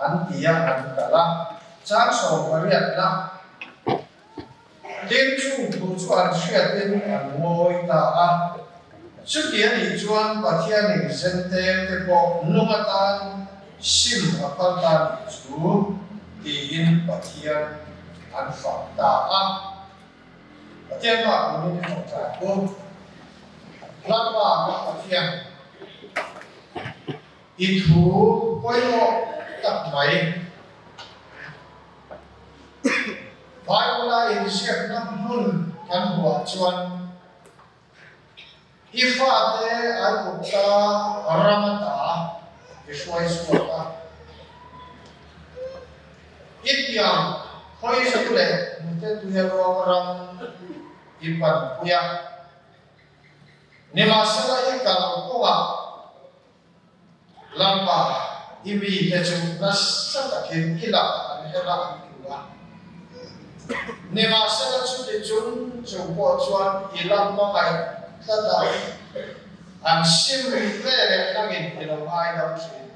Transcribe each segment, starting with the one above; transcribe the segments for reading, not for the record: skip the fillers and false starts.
an tia an kala chang so variat la tin chung thu chuan hriat in an ngoi ta a chu tian ni chuan pathian ni zente te po numatan sim apal ta ni chu ti in pathian an fa ta a pathian ma ni ni ta ko lama ma pathian i thu koi mo tak mai Bible in siap nam hmun kan hua chuan ifa te ai kupta ramata iswai suaka ityam hoi sakule mute tuyaro ram ipan puya nimasala ikal kowa lampa ibi te chu nas satakin ila an hela an kiwa Nema sana chuti chung po chuan ilang mangai tata ang sim vere nangin ilong ai dam si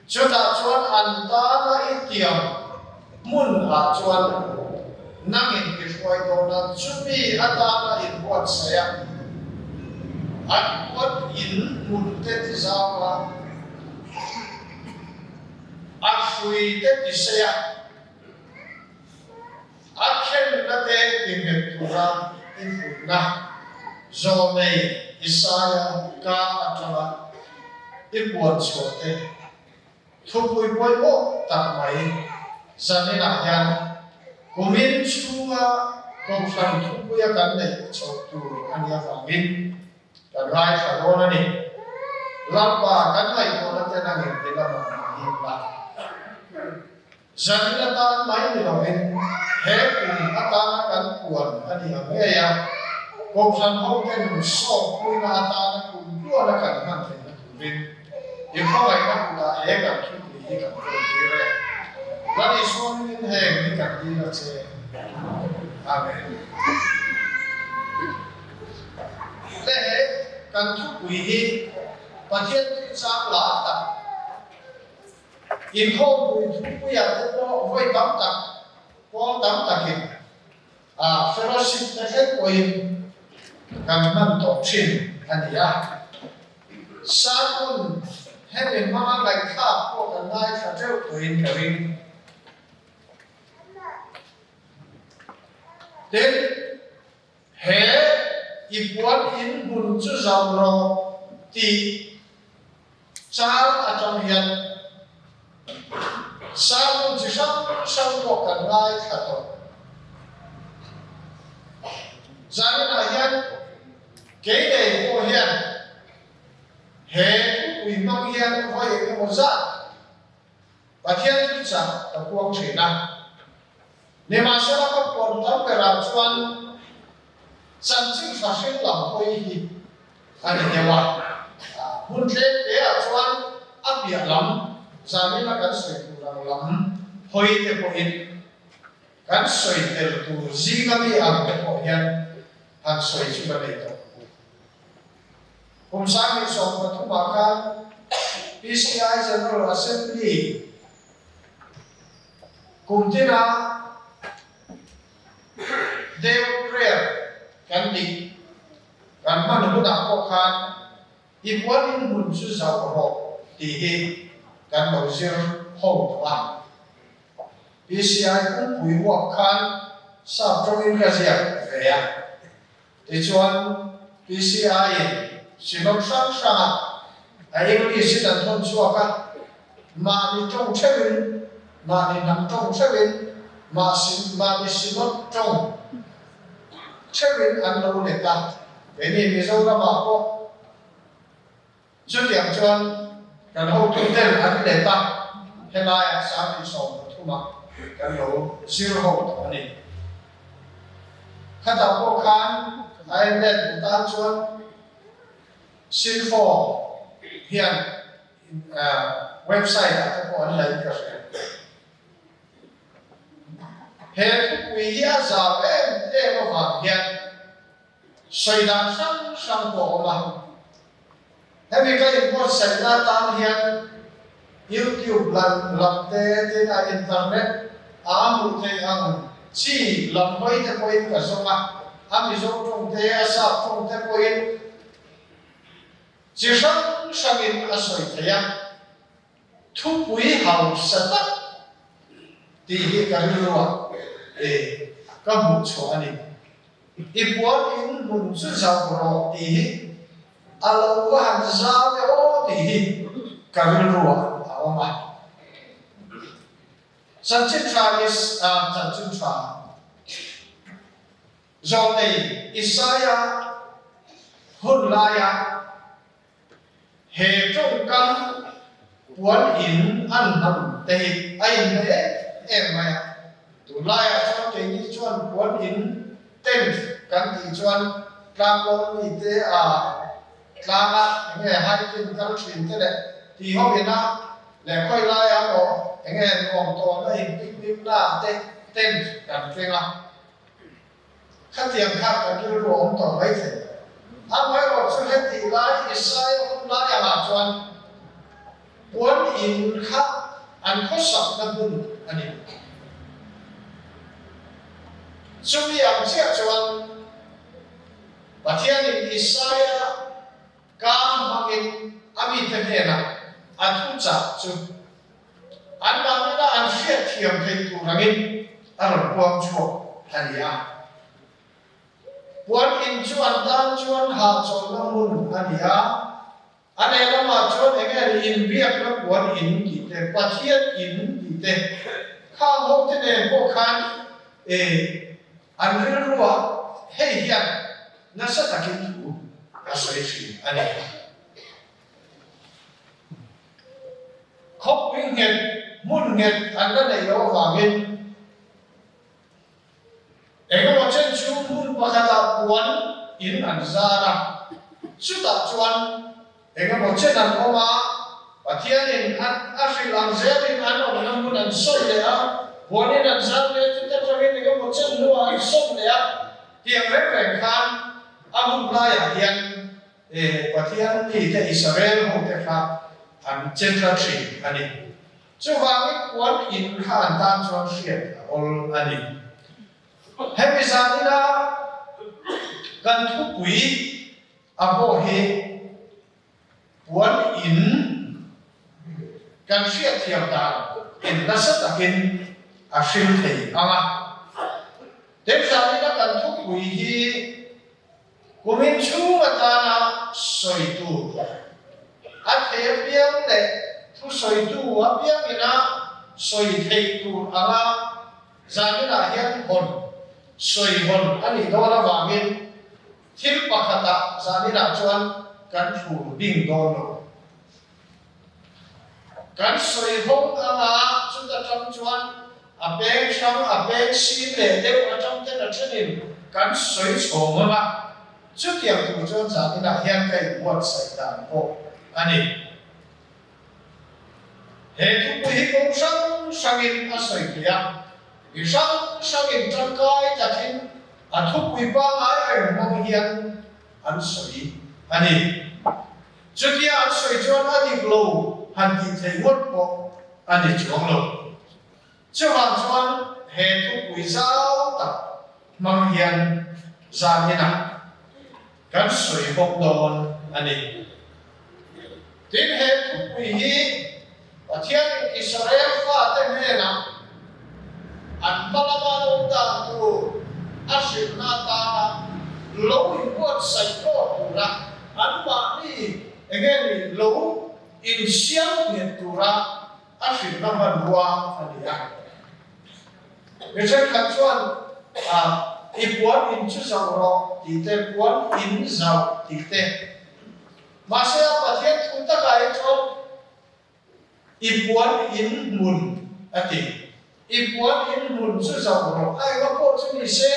chuta chuan anta na itiam mun a chuan nangin kifwai do na chumi ata na in buat saya at buat in mun te ti zauh at fui te ti saya Akhir nate ingetura infuna zone Isaya ka atama ibuat sote thupui boy mo takmai zanina yan kumin chunga Kohhran Thupui kan nei chotu ania famin kan rai sarona ni lamba kan mai ko na tenangin dilama himla zanina tan mai ni loin he atana kan puan ani amea Kohhran hoken so puina atana kun tuana kan man thena turin ikhawai na kula e kan thupui hi kan dire lani son in he ni kan dira che amen le kan thupui hi pathian ti cha la ta in ho pui thupui ya te no voi tam tak Paul tam takin fellowship na het koin kan man to chin ania sakun heaven ma lai kha ko kan nai sa treu koin karin then he ipuan in bun chu zam ro ti char atam hian Samun chỉ sang một cần lai khả tổ Giá như là hiện kế đề của hiện hệ quỷ mong hiện có hiện một dạng và thiên thức giả ở quang chỉ năng nếu mà sẽ là các quần tâm về làm chuan sản sinh phát sinh lòng quay hi anh ấy nhớ vào hôn thế để ở chuan áp biệt lắm Giá như là cái sự lắm hoi te po in kan soi tel tu zingami ang te po yan han soi chu ba nei to kum sang ni som pa thu ma ka PCI General Assembly kum tina deu prayer kan di kan man hu da ko khan ibuan in mun chu zauh ro ti hi kan lo zir hậu toàn PCI cũng bùi hoặc khăn sắp trong những cái gì về à thì chọn PCI chỉ nó sáng sáng ai cũng đi xin đàn thôn chùa cả mà đi trong chế biến mà đi nằm trong chế biến mà đi xin nó trong chế biến ăn lâu để ta cái này bây giờ nó mà có chút điểm chọn cái hậu tương tên ăn để ta hiện nay sáng đi sầu thu mặc cái lỗ zero hậu này khách hàng có khán ai nên ta chuan xin phò hiện website đã có lấy cái hết quý giá giả em mà hiện xây đàn sang cổ mà thế vì cái import xảy ra tan hiện YouTube làm trên internet một thầy ăn chỉ làm mấy cái point cả xong mi giống trong thế sao trong thế point chỉ sang in soi thầy thupui hào sát thì cái đó cái một số anh Puan in mun su zauh rawh alo han zauh o karil ruwa awama sanchin is sanchin tra zone isaya hunlaya he trong kan puan in an nam te ai ne emaya tu laya trong te ni chuan puan in ten kan ti chuan tlang ni te tlanga nge hai tin kal thin te le ti ho ina le khoi lai a o nge ngom to na in pik na te ten kan tlenga kha tiang kha kan ru rom to mai the a mai ro chu he ti lai isai hom lai a chuan puan in kha an kho sak na bun ani Sumi ang siya chuan Pathian in Isaiah ka mangin ami temena athu cha chu an namina an fiat thiam thei tu rangin ar puang chu hania puan in chuan dan chuan ha chon na mun hania ane lama chuan enge in biak na puan in ki te pathian in ki te kha ho te ne ko khan an rir ruwa hei hian na sa takin tu asoi fi ani khop wing het mun het an la nei lo wangin ego chen chu mun pakata puan in an zara chu ta chuan ego chen an oma pathian in an afilang zelin an on na mun an so le a puanin an zar le chu ta tawin ego chen lu an so le a tiang reng khan amun laya hian pathian ni te Israel ho te kha an chen la tri ani chu wangi puan in kha an tan chuan hriat ol ani hemi zanina kan thupui a bo he puan in kan hriat thiam dan in na sa takin a hrim thei anga tem zanina kan thupui hi kumin chunga tana soitu at biang le thu soitu a biang ina soi thei tu anga zanina hian hon soi hon ani dona wangin thil pakhata zanina chuan kan thu ding dono kan soi hon anga chuta tam chuan a beng sam a beng si le deu a tam te na thenin kan soi chhom ma chu tiang tu chuan zanina hian kai buat sai dan ko ani he tu hi kong sangin a soi kia i sangin tangkai takin a thupui pa ai mong hian an soi ani chu kia an soi chuan ani glo han ti thei ngot po ani chuang lo chu han chuan he thupui zau tak mang hian zanina kan soi hok don ani tin he thupui hi pathian Israel fa te mena an balama lo ta tu ashir na ta lo in what sai ko tura an ma ni again lo in siam ne tura ashir na man wa ania bechen kan chuan puan in chu zauh rawh ti te puan in zauh ti te masaya pathian thu ta kai chuan puan in mun ati puan in mun chu zauh rawh ai wa ko chu ni se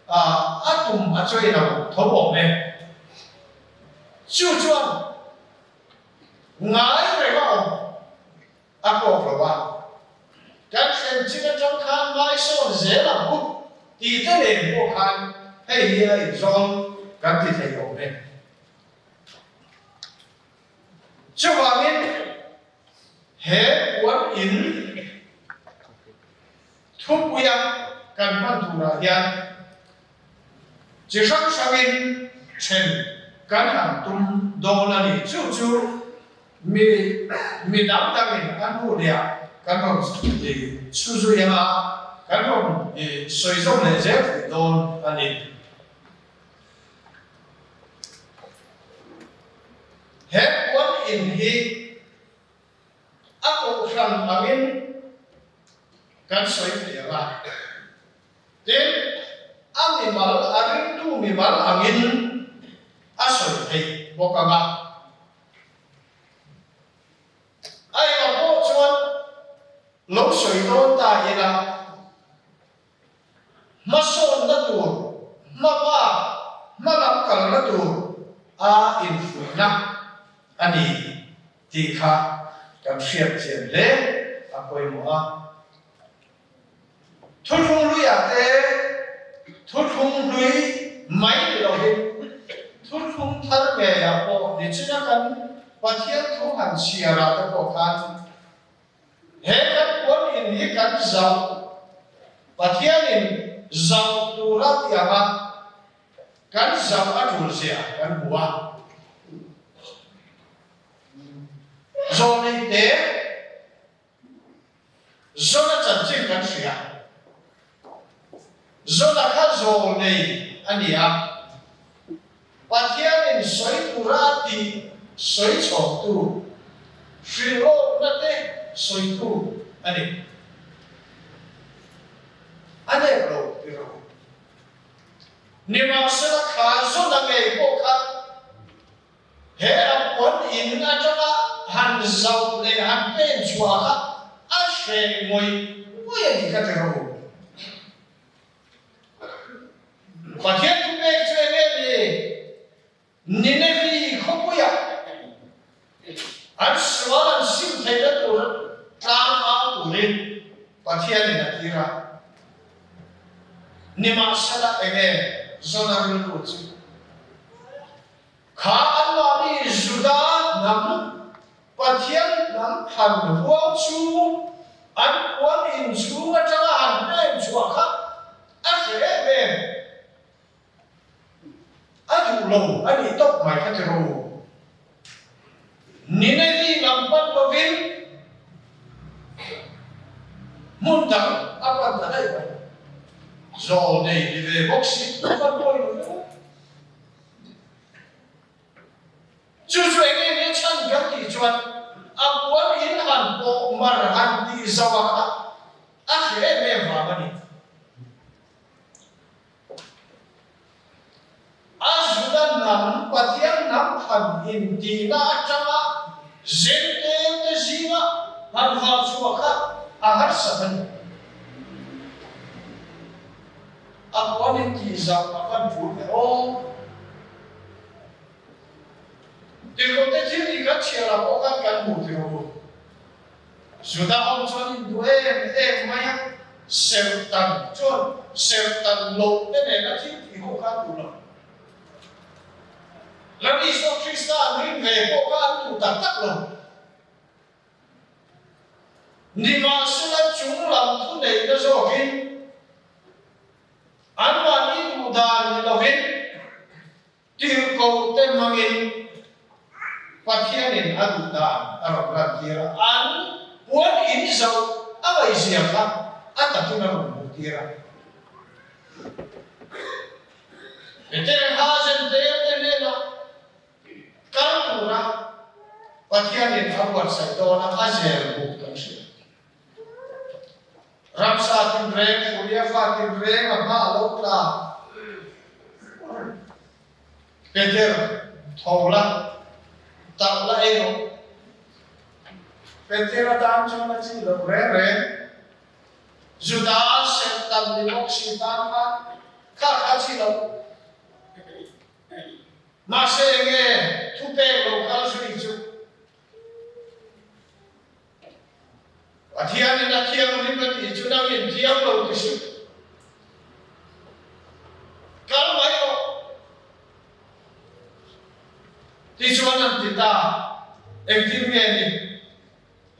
atum a choi na tho bo me chu chuan ngai re ma a ko lo wa kan chen chin trong khan mai so ze la bu ti te le ko khan hei hi zong kan ti thei bo me chu wa min he Puan in Thupui kan man tura hian chỉ sang in chen kan han tum dol ani chu mi dam in an hu dia kan hom chu ya kan hom soi zong le je dol ani he Puan in hi Kohhran angin kan soi dia then animal aring tu mimal angin asoi thei bokanga ai ma bo chuan lo soi don ta ina ma son na tu ma lam kal na tu a in fu na ani ti kha kan siat chen le a koi mo a thung lui à te thung lui mai lo he thung thar ke ya po ni china kan pathian thung han sia ra ta ko khan he kan Puan in hi kan zauh pathian in zauh tu ra ti ama kan zauh a thul sia kan bua zo nei te zo na chan ching kan sia zona kha zo nei ania pathian in soi tura ti soi chok tu shiro na te soi tu ani ane ro nima sala kha zona ngai ko kha he a Puan in a chaka han zau le han pen chua kha a she moi ni ka te ro pathian tu pe chwe ne ni ne vi khopuya an swalan sim thei da tu ta ma tu ne pathian ne tira ni ma sala ege zona ru tu chi kha an ma ni juda nam pathian nam han huang chu an Puan in chu ma changa han ne chua kha a se me adu lo ani tok mai ka te ro ni ne vi nam pan lo vin mun dang apan ta dai ba zo nei ni ve bawksi pan lo lo chu enge ne chan ga ti chuan a Puan in han po mar han ti zawa a he me va ba ni azudan nam pathian nam khan in ti na chama zente te zima han va chua kha a har saban a Puan in ti za a kan pu me o te ko te thi ga chela ko kan mu te o zuda om chon in du maya sertan lo te ne na thi ko kan tu lo Lalu Yesus Kristus rinve pokal tu tak lo. Ni masuk jumlah tu nei dah zokin. Anwan itu dah ni lovin. Tirkau temangin pathianin adu dah arok lantira. An Puan ini zauh apa isiapa? Atau tu nama mutira. Itu hasil tertentu. Kalau pura pathianin awal saya dona ajar bukan sih. Ramsa timreng, kuliah fatimreng, apa hlawkthlak. Peter thola, tawla ero. Peter adam cuma cilo rere. Judas setan di bawksi tangan, kakak cilo. Masenge tupe lokal suicu. Atian ina tiang lipat itu nangin tiang lo kesu. Kalau mayo, tijuanan kita, ektimnya ini,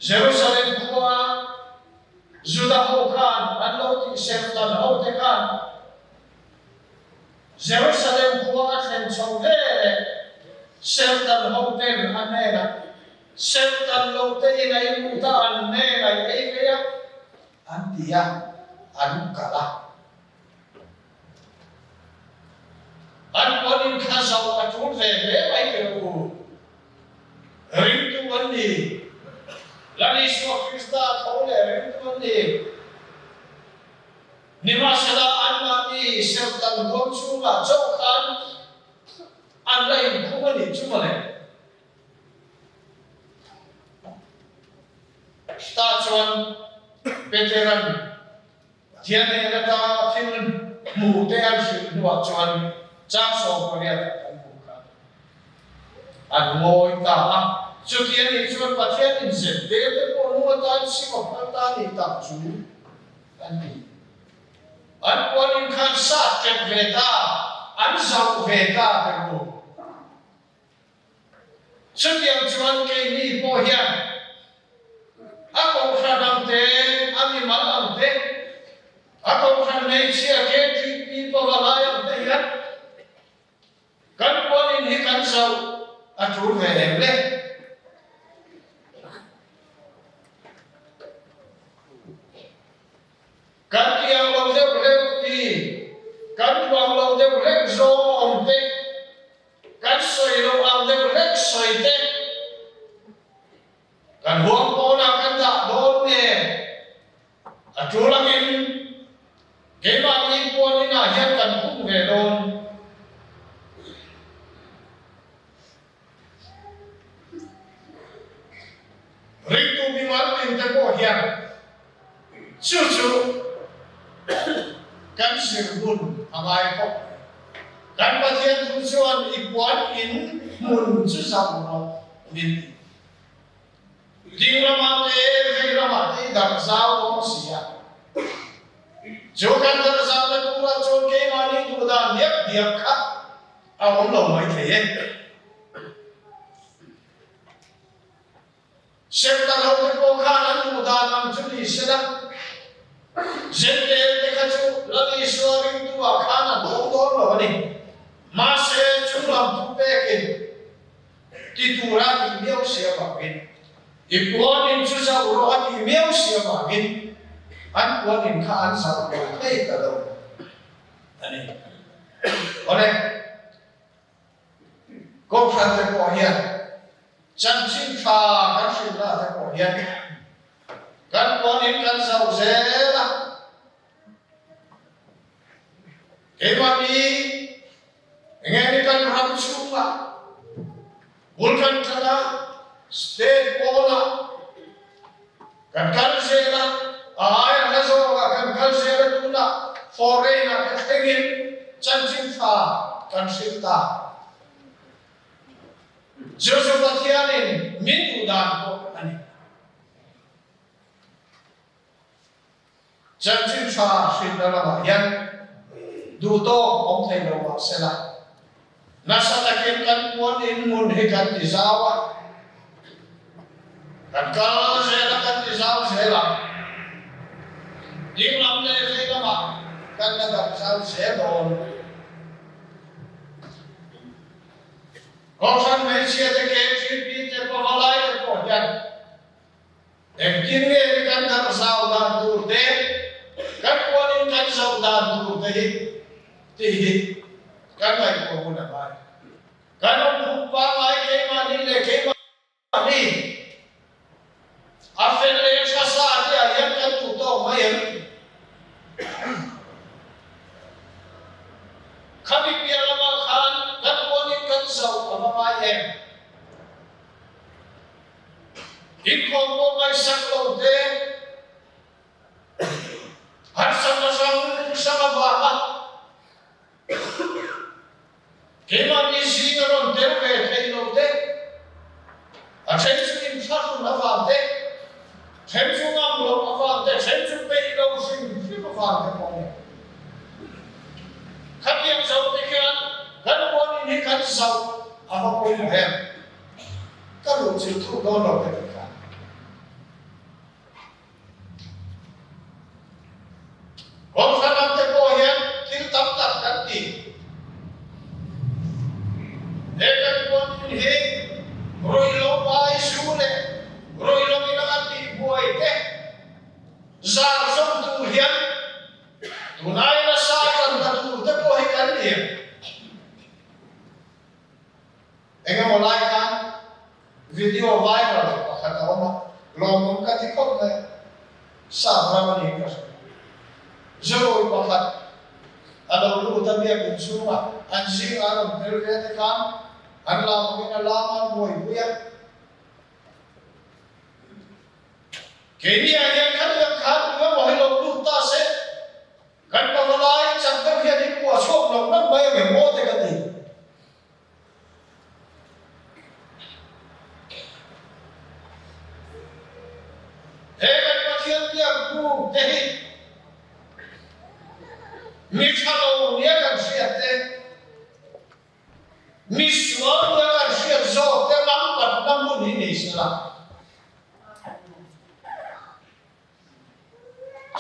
Jerusalem Puan Judah Kohhran Thupui Sawi Jerusalem Puan Khen Chong He Seltan Hotel Anela Seltan Lote Inai Muta Anela Ekeya Antia Anukala Anponin Khazau Atul Veve Aikeu Rintu Wandi Lani Swafista Thole Rintu Wandi Nimasala Anmati Seltan Gomchuma Jokhan Anlay Kumani Chumale Stachuan Veteran Tiane Nata Tin Mutean Nuachuan Jackson Korea and Moy Tama Sutian Chuan Patian in Zen, they were no time sick of Patani Tachu and me. And one in Kansat Veta and Zauh Veta. Sutian Chuan Kini Pohian. Ako Khanamte, Animalante, Ako Khanachia Kati, people alive there. Kan one in Hikansau, a true Venemble. Kan yang lo de Revd, kan tuang lo de Revd Lalchhuanmawia, kan soi lo ang de Revd soi de. Kan huang pona kan tak don ne, atulangin, kemang ipuan ina hian kan kung vedon. Rintu bimalin teko hian, cucu, kan sirbun amai kok, kan patian tujuan ipuan in mun susah min. Di lamate dar zauh bawksi. Jokan dar zauh le pura chon ke mani duda diak kha hawn mai thei. Serta lo ko khan duda nam chuli sela. Zente te khachu lali swaring tu khana don lo ni. Ma se chulam tu pekin. Ti tura ti miau se bakin. Ipuan in Susa Urohan email siya magin Anpuan in Kaan sa thei daw. Ani. Ole. Kohhran Thupui Sawi kan sila Thupui kan puan in kan zauh zela. Kemani ngeni kan ramchuma. Bulkan tala state bola kan kalsela ay nazo kan kalsela tuna foreign kan tegin chanchin fa kan silta jojo batianin min udan ko ani chanchin fa silta la yan duto om thei lo sela nasatakin kan puan in mun hekan dizawa kan kalau saya kan zauh zela, di lamle zela mak kan ada zauh zela. Kohhran Malaysia te KFP te pawalai te Kohhran. Kini kan ada zauh dan turte, kan kuanin kan zauh dan turte ti kan lagi pengguna baik. Kan umpa mai kemani le kemani. Afenle sa dia yang kan tuto mayem kami piala makan kan ponin kan zauh apa mayem inkombo mai saklo de har sama baha kemani singaron terwe thei de attention in fasun avante Tension am lo avante, tension pe lo sing, sing avante pone. Kami yang zauh pikiran, kan puan ini kan zauh, apa pun hem. Kalau cerita dono pikiran, lawmawm ka ti khop ne sa ramani ka zoi pakhat alo lu ta bia bin sunga an sing aron pelve te kan an la mo ina lama moi buya kini ayan kan yang kan nga mo hilo lu ta se kan pamalai chang ka bia ni ko chok lo na mai me mo te ka ti he kan pa thiam bia ku te hi mi chalo nia kan siat te mi suam nia kan siat zo te lam pat nam mun hi ni sala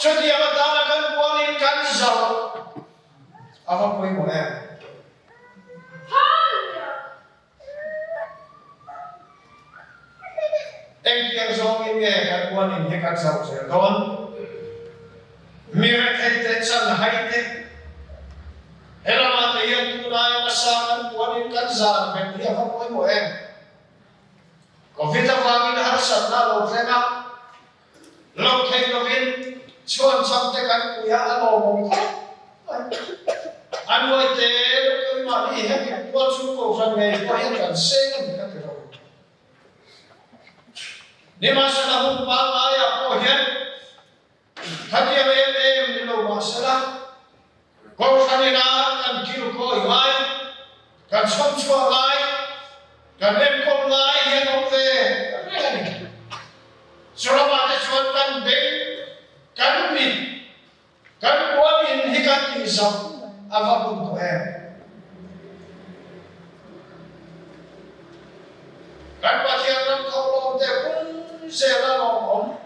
so dia matala kan puanin kan zauh apa poi mo tiang zong in nge kan puanin he kan zauh se don mira thei te chan hai te elama te yan tu na ya sa kan puanin kan zauh men dia apa poi mo ko vita wangin har san na lo tena lo thei lo vin chuan cham te kan kuya lawmawm an loi te ko ma ni he bi tua chu ko san ngai ko yan kan se kan ka te ro ni ma sa na hum pa ma ya ko hian thatia me ni lo ma sa la ko san ni na kan kil ko ngai kan chom chua ngai kan em ko ngai hian om ve sura ma te chuan kan be kan mi kan puanin hi kan ti zauh ava bun to kan pathian ram thau lo te kun se la lawmawm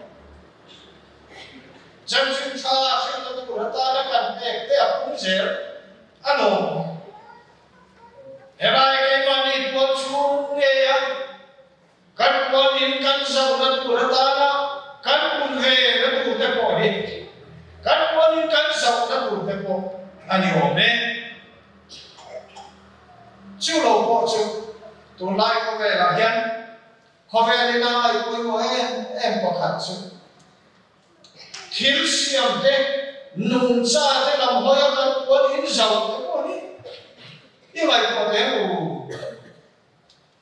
chan chin tha sin la tu ra ta la kan ek te a kun se lawmawm herai ke mani tu chu nge ya kan puanin kan zauh la tu ra ta la kan kun ve la tu te po hi kan puanin kan zauh la tu te po ani ome chu lo po chu tu lai ko ve la hian ko ve ni na ai ko mo em pakhat chu thil siam te nung cha te lam hoya kan puanin zauh te po ni i mai ko te u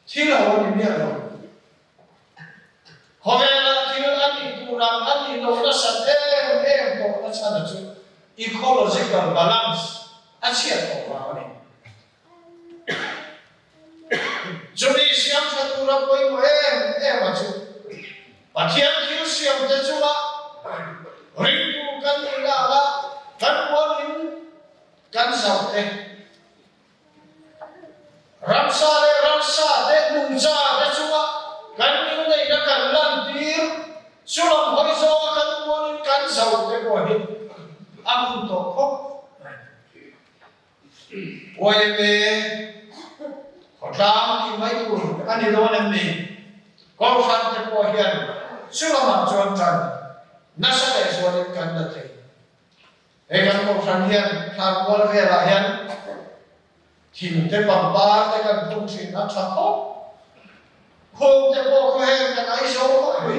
thil ho ni mi lo ko ve la thil ani tu ram ani lo na san em to na cha na chu ecological balance a chiat ko ma ni joni siam sa tu ra koi mo em a chu pathian thil siam te chu la ring tu kan ni la la kan puanin kan zauh te ramsa te nung cha te chu la kan ni nei na kan lan tir sulam hoi zo kan puanin kan zauh te ko hi amun to khop oi me khotang ki mai tu ani lo nam ni ko san te ko hian sulam chuan chan na sa le so le kan da te e kan ko san hian tha ko ve la hian thim te pam pa te kan thung thin na tha ko khom te ko ko he kan ai so ko hui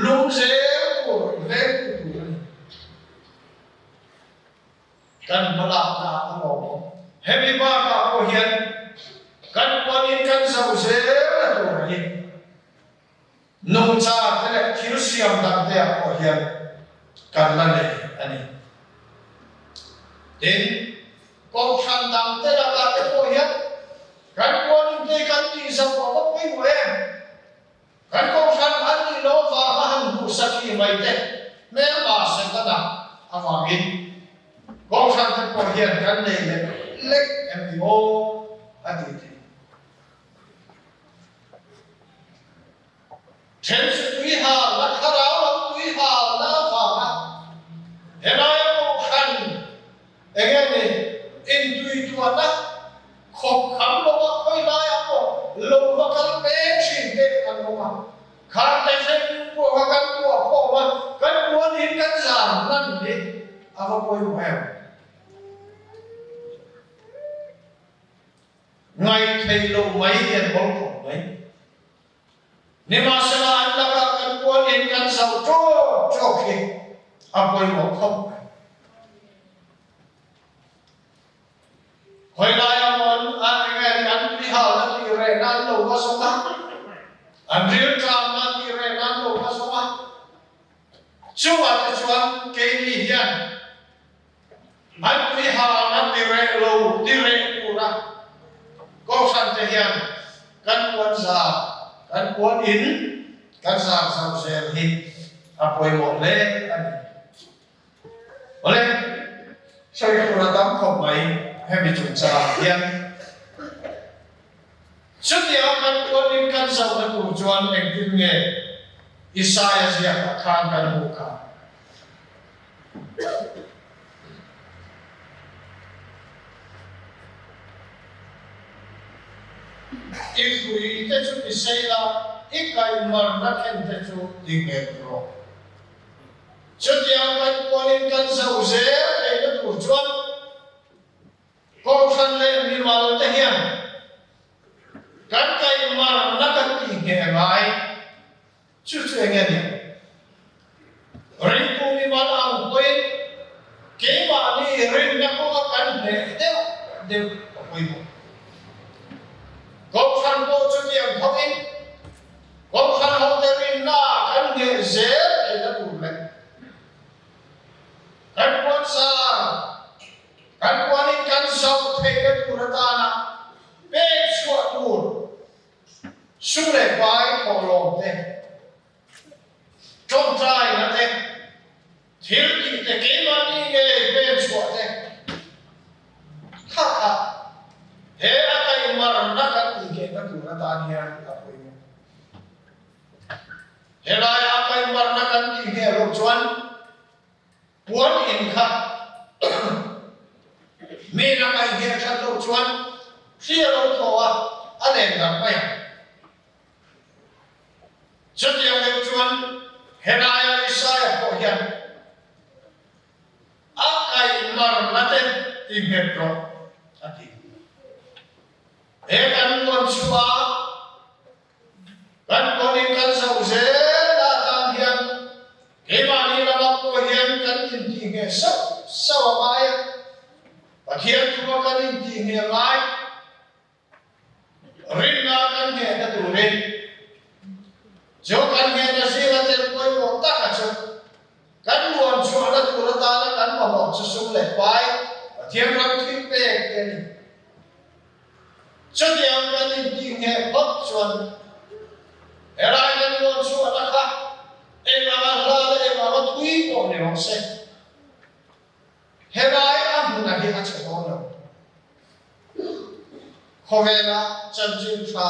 lung ze ko ve tu kan malak na lawmawm hemi ba ka ko hian kan puanin kan zauh se la tu hi nung cha te le thil siam dang te a ko hian kan la le ani tin Kohhran dang te la ka te ko hian kan puanin te kan ti zauh ko poi mo kan Kohhran ani lo va ma han bu saki mai te me ma se ta da awangin Kohhran te ko hian kan nei le lek em ti o ati te chen su tui ha la kharao lo tui ha la fa na henai Kohhran engene in tui tu na khop kham lo ma khoi la ya ko lo ma kal pe chin te an lo ma kha te sen ko ha kan ko ma kan puanin kan zam nan ni ava poi mo ngai thei lo mai hian bol khom mai ni ma sa an la ka kan puanin kan zauh cho khi apoi mo không hồi lại amon anh nghe anh đi học là đi re nan lâu quá sống á anh riêng trang là đi re nan lâu quá sống á chú anh cái gì hiện anh đi học là đi re lâu đi re pura có sẵn thế hiện kan kuan sa kan kuan in kan sa sa sel hi apoi mo le ani ole sai ko na dam khop mai he mi chung cha hian chutia kan kuan in kan sa na tu chuan eng tin nge Isaiah sia khan kan hu kha if we get to the sailor, if I were not in the truth, the metro. So the young one can so there, and the one Kohhran Thupui Sawi. Can I mar not in here, I choose again. Ring to me one out point, came on the ring the Kohhran the Kohhran Thupui Sawi, Kohhran Thupui Sawi kan nghe dễ để nó đủ lên. Kan quan sa, kan quan in kan zauh thei nó đủ ra ta na, bé chuột đủ, su lệ bài thổ lồng thế, trong trai nó thế, thiếu gì thế cái mà đi nghe bé chuột thế, khác khác. He akai mar nakat ike na turatan hiyan apoy mo. He lai akai mar nakat ike Lawchhuan Puan in ka. Me na kai he ka Lawchhuan siya Lawthoa alen na kaya. Chutiya Lawchhuan he lai Isaiah ko hiyan. Akai mar natin ike pro ati. Kan kuan chua kan konin kan zauh da tan hian ke mani lama ko hian kan in ti nge sa mai pathian thuma kan in ti nge mai rin na kan nge na tu rin jo kan nge na sila tel koi mo ta ka chu kan luan chua na tu ra ta na kan ma mo chu sung le pai pathian ram thim pe ke ni cho đi ăn cái gì đi nghe bất chuẩn, em lại cái luôn chuẩn là khác, em làm là em làm thui bỏ để học sinh, em lại ăn là cái ăn chơi ngon rồi, hôm nay là chân chính pha,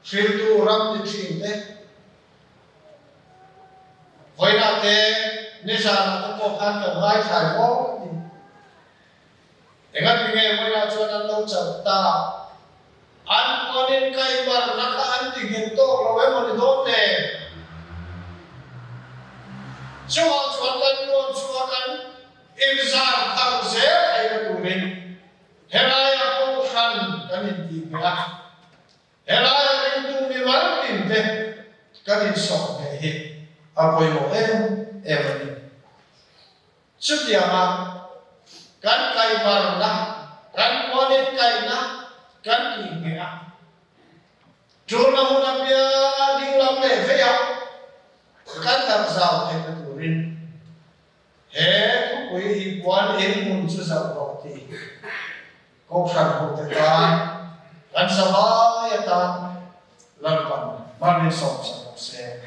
phim tu ram đi phim đấy, vậy là thế, nếu rằng là có khăn cần lại phải có gì, em nghe vậy là cho nên lâu chậm ta. An konin kai mar naka an tingin to lawmawm ni donne chuan kan luan chua kan inzar thar ze ai na turin helaya Kohhran kan in ti mea helaya ring tu ni mal tin te kan in sok he hi apoi mo em ni chutia ma kan kai mar na kan konin kai na kan ti nge Jona huna pia ding lam le ve ya kan tar zauh thei na turin he thupui hi Puan hmun chu zauh ro ti Kohhran Thupui Sawi kan sa ya ta lalpan manin som sa se